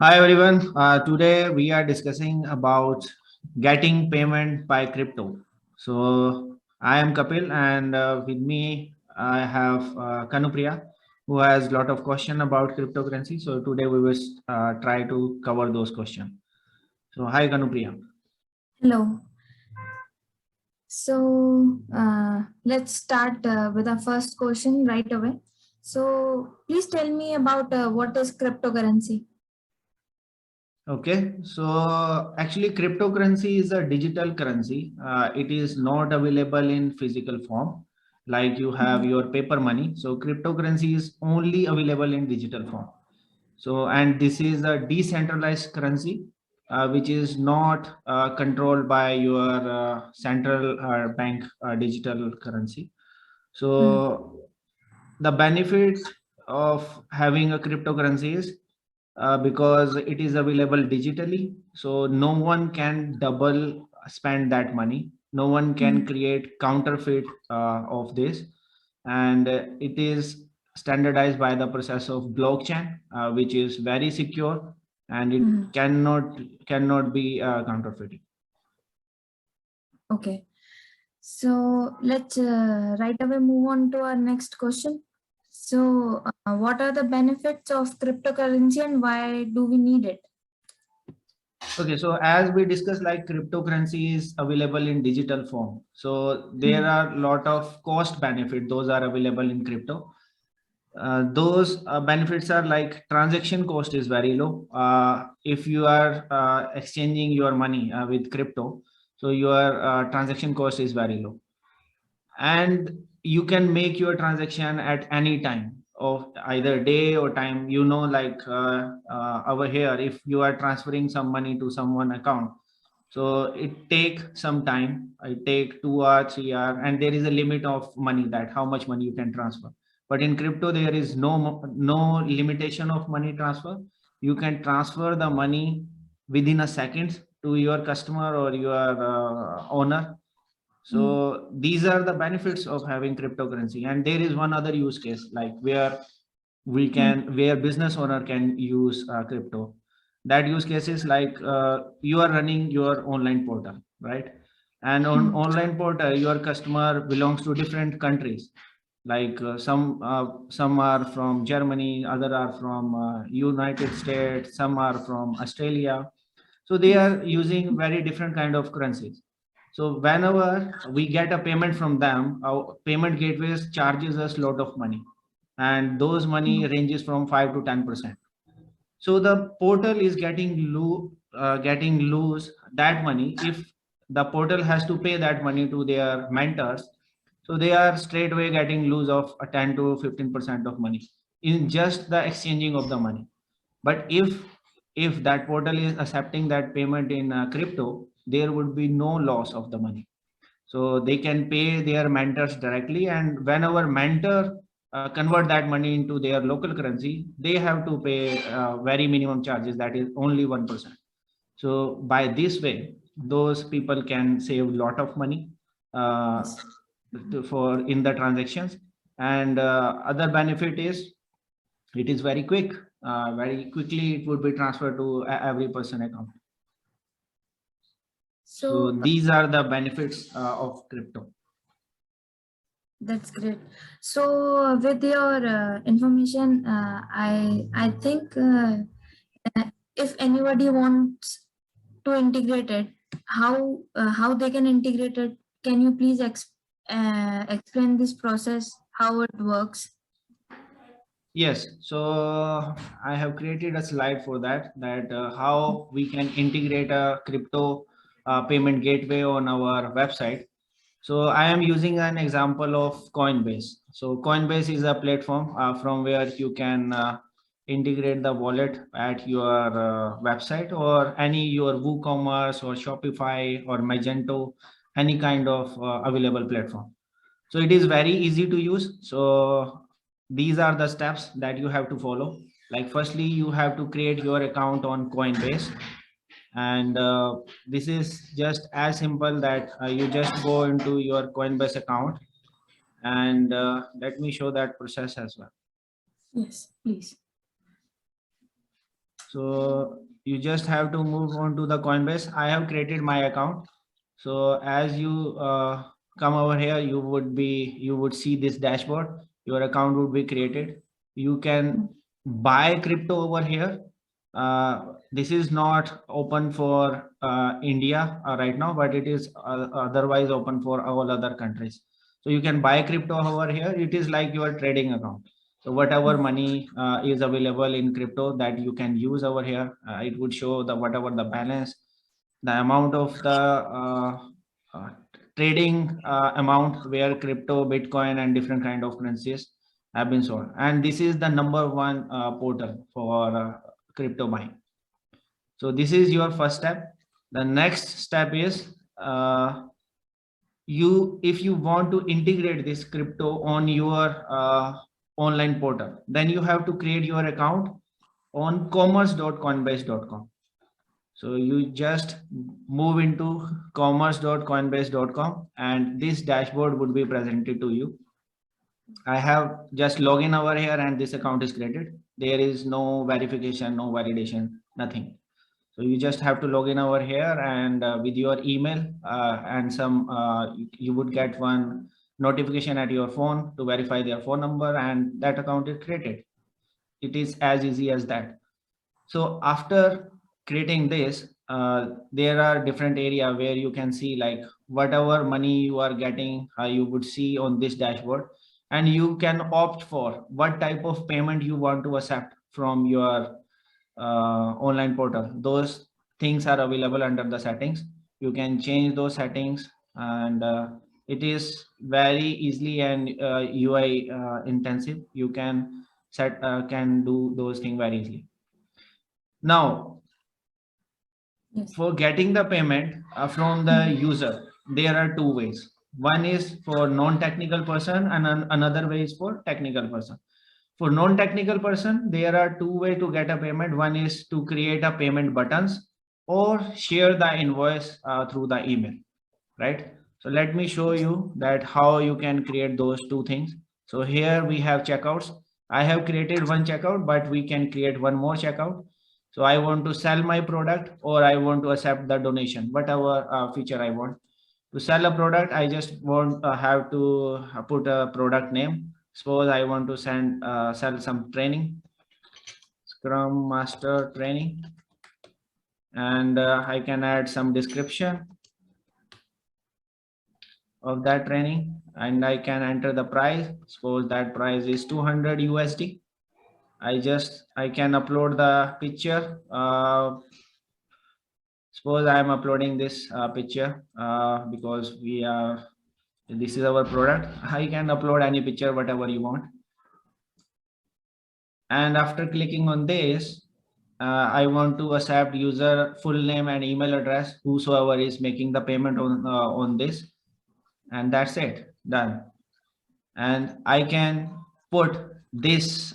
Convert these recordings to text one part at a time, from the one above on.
Hi everyone. Today we are discussing about getting payment by crypto. So I am Kapil, and with me I have Kanupriya, who has a lot of question about cryptocurrency. So today we will try to cover those questions. So hi Kanupriya. Hello. So let's start with our first question right away. So please tell me about what is cryptocurrency. Okay, so actually cryptocurrency is a digital currency. It is not available in physical form like you have your paper money. So cryptocurrency is only available in digital form. So, and this is a decentralized currency, which is not controlled by your central bank digital currency. Hmm. So the benefit of having a cryptocurrency is because it is available digitally, so no one can double spend that money, no one can Hmm. create counterfeit of this, and it is standardized by the process of blockchain, which is very secure, and it Hmm. cannot be counterfeited. Okay. So let's right away move on to our next question. So what are the benefits of cryptocurrency and why do we need it? Okay, so as we discussed, like cryptocurrency is available in digital form. So there Hmm. are a lot of cost benefit. Those are available in crypto. Those benefits are like transaction cost is very low. If you are exchanging your money with crypto, so your transaction cost is very low, and you can make your transaction at any time of either day or time, like over here, if you are transferring some money to someone account, so it take some time, it take 2 hours 3 hours, and there is a limit of money, that how much money you can transfer. But in crypto there is no limitation of money transfer. You can transfer the money within a second to your customer or your owner. Hmm. So these are the benefits of having cryptocurrency. And there is one other use case, like Hmm. where business owner can use crypto. That use case is like you are running your online portal, right? And on Hmm. online portal, your customer belongs to different countries. Like some are from Germany, other are from United States, some are from Australia. So they Yes. are using very different kind of currencies. So whenever we get a payment from them, our payment gateways charges us a lot of money, and those money Hmm. ranges from 5 to 10%. So the portal is getting lose that money. If the portal has to pay that money to their mentors, so they are straight away getting lose of a 10 to 15% of money in just the exchanging of the money. But if that portal is accepting that payment in crypto, there would be no loss of the money. So they can pay their mentors directly, and whenever mentor convert that money into their local currency, they have to pay very minimum charges, that is only 1%. So by this way, those people can save a lot of money uh, Yes. for in the transactions. And other benefit is it is very quick. Very quickly it would be transferred to every person account. So So these are the benefits of crypto. that's great. So with your information, I think if anybody wants to integrate it, how they can integrate it? Can you please explain this process, how it works? Yes, so I have created a slide for that how we can integrate a crypto payment gateway on our website. So I am using an example of Coinbase. So Coinbase is a platform from where you can integrate the wallet at your website, or any your WooCommerce or Shopify or Magento, any kind of available platform. So it is very easy to use. So these are the steps that you have to follow. Like firstly, you have to create your account on Coinbase, and this is just as simple that you just go into your Coinbase account, and let me show that process as well. Yes, please. So you just have to move on to the Coinbase. I have created my account. So as you come over here, you would see this dashboard. Your account would be created. You can buy crypto over here. This is not open for India right now, but it is otherwise open for all other countries. So you can buy crypto over here. It is like your trading account. So whatever money is available in crypto that you can use over here, it would show the whatever the balance, the amount of the uh, trading amount where crypto, Bitcoin, and different kind of currencies have been sold. And this is the number one portal for crypto buying. So this is your first step. The next step is if you want to integrate this crypto on your online portal, then you have to create your account on commerce.coinbase.com. So you just move into commerce.coinbase.com and this dashboard would be presented to you. I have just login over here and this account is created. There is no verification, no validation, nothing. So you just have to log in over here and with your email and you would get one notification at your phone to verify their phone number, and that account is created. It is as easy as that. So after creating this, there are different area where you can see like whatever money you are getting, you would see on this dashboard, and you can opt for what type of payment you want to accept from your online portal. Those things are available under the settings. You can change those settings, and it is very easily and UI intensive. You can can do those things very easily. Now, Yes. for getting the payment from the user, there are two ways. One is for non-technical person and another way is for technical person. For non-technical person, there are two ways to get a payment. One is to create a payment buttons or share the invoice through the email, right? So let me show you that how you can create those two things. So here we have checkouts. I have created one checkout, but we can create one more checkout. So I want to sell my product or I want to accept the donation, whatever feature I want. To sell a product, I just want have to put a product name. Suppose I want to sell some training, Scrum Master training, and I can add some description of that training, and I can enter the price. Suppose that price is 200 USD. I can upload the picture. Suppose I am uploading this picture because this is our product. I can upload any picture, whatever you want. And after clicking on this, I want to accept user full name and email address, whosoever is making the payment on this, and that's it, done. And I can put this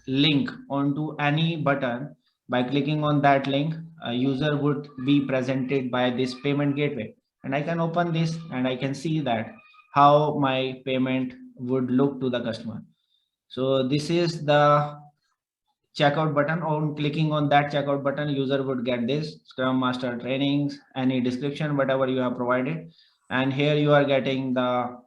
link onto any button. By clicking on that link, a user would be presented by this payment gateway, and I can open this and I can see that how my payment would look to the customer. So this is the checkout button. On clicking on that checkout button, user would get this Scrum Master trainings, any description, whatever you have provided, and here you are getting the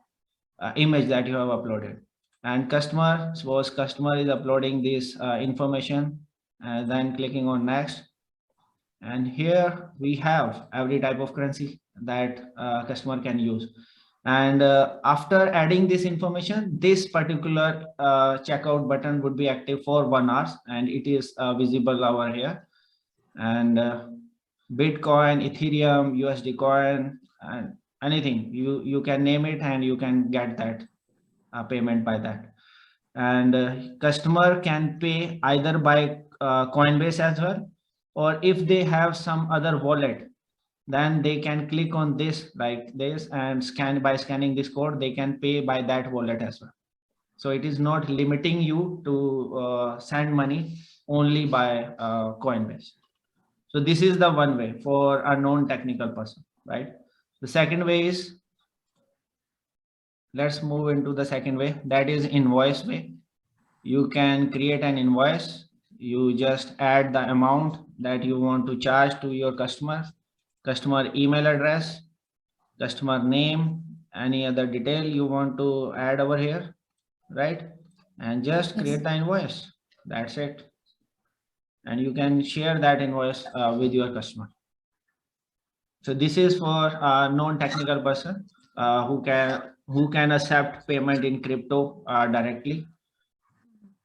image that you have uploaded. And customer, suppose customer is uploading this information, and then clicking on next, and here we have every type of currency that customer can use. And after adding this information, this particular checkout button would be active for 1 hour, and it is visible over here. And Bitcoin, Ethereum, USD coin, and anything you can name it, and you can get that payment by that. And customer can pay either by Coinbase as well, or if they have some other wallet, then they can click on this like this and by scanning this code, they can pay by that wallet as well. So it is not limiting you to send money only by Coinbase. So this is the one way for a non-technical person, right? The second way is, let's move into the second way, that is invoice way. You can create an invoice. you just add the amount that you want to charge to your customer email address, customer name, any other detail you want to add over here, right? And just Yes. create the invoice. That's it. And you can share that invoice with your customer. So this is for a non-technical person who can accept payment in crypto directly.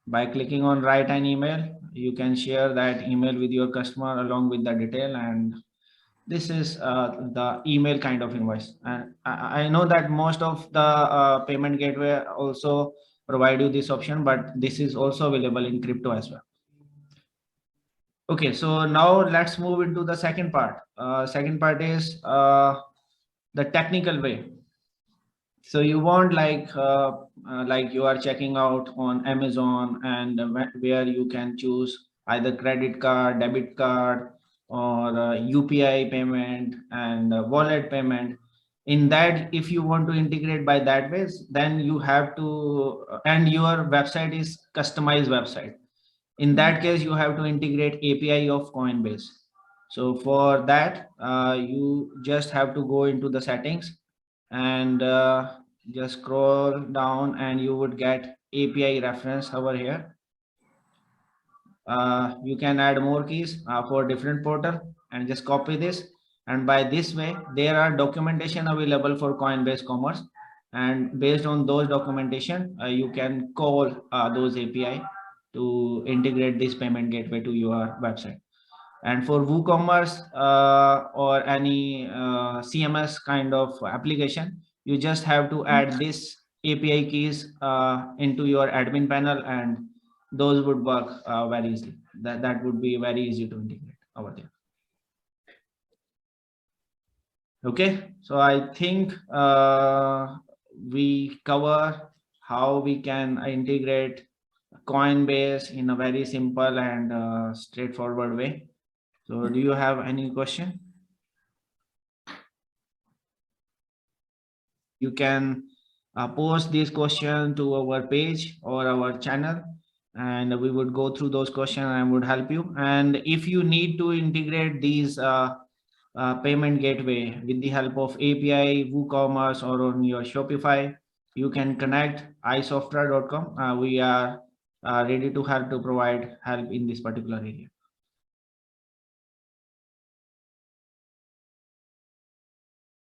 By clicking on write an email, you can share that email with your customer along with the detail, and this is the email kind of invoice. And I know that most of the payment gateway also provide you this option, but this is also available in crypto as well. Okay, so now let's move into the second part. Second part is the technical way. So you want like you are checking out on Amazon, and where you can choose either credit card, debit card, or UPI payment and wallet payment. In that, if you want to integrate by that ways, then you have to, and your website is customized website. In that case, you have to integrate API of Coinbase. So for that, you just have to go into the settings and just scroll down, and you would get API reference over here. You can add more keys for different portal and just copy this. And by this way, there are documentation available for Coinbase Commerce. And based on those documentation, you can call those API to integrate this payment gateway to your website. And for WooCommerce or any CMS kind of application, you just have to add this API keys into your admin panel, and those would work very easily. That would be very easy to integrate over there. Okay, so I think we cover how we can integrate Coinbase in a very simple and straightforward way. So do you have any question? You can post this question to our page or our channel, and we would go through those questions and would help you. And if you need to integrate these payment gateway with the help of API, WooCommerce, or on your Shopify, you can connect iSoftra.com. We are ready to help to provide help in this particular area.